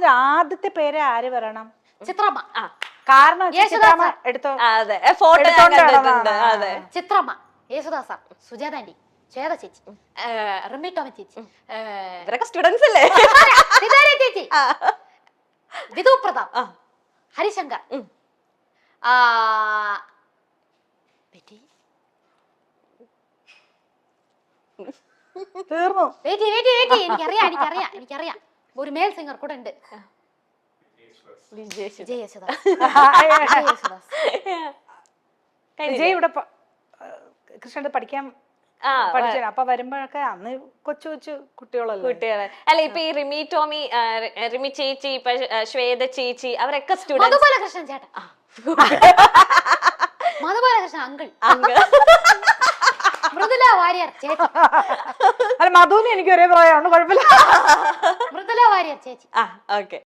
ആദ്യത്തെ പേര് ആര് പറയണം? ചിത്രമ്മ. കാരണം ചിത്രമ്മ എടുത്തോ. അതെ, ഫോട്ടോ ഞാൻ കണ്ടിട്ടുണ്ട്. അതെ, ചിത്രമ്മ, യേശുദാസ, സുജാത ആന്റി, ശ്വേത ചേച്ചി, റിമി ടോമി ചേച്ചി, ഇവരൊക്കെ സ്റ്റുഡൻസ് അല്ലേ? സിതാര ചേച്ചി, വിധു പ്രതാപ്, ഹരിശങ്കർ, തീർന്നു. എനിക്കറിയാം ഒരു മേൽ സിംഗർ കൂടെ ഉണ്ട്. വിജയ് യേശുദാസ്. വിജയ് ഇവിടെ കൃഷ്ണന്റെ പഠിക്കാൻ പഠിച്ചു. അപ്പൊ വരുമ്പോഴൊക്കെ അന്ന് കൊച്ചു കൊച്ചു കുട്ടികളെ. അല്ല, ഇപ്പൊ ഈ റിമി ടോമി, റിമി ചേച്ചി, ഇപ്പൊ ശ്വേത ചേച്ചി, അവരൊക്കെ സ്റ്റുഡൻസ്. മധുബാലകൃഷ്ണൻ ചേട്ടൻ, മധുബാലകൃഷ്ണൻ അങ്കിൾ, മൃദുല വാര്യർ ചേച്ചി. അല്ല, മധുവിന് എനിക്ക് ഒരേ പ്രായമാണ്, കുഴപ്പമില്ല. മൃദുല വാര്യർ ചേച്ചി. ഓക്കെ.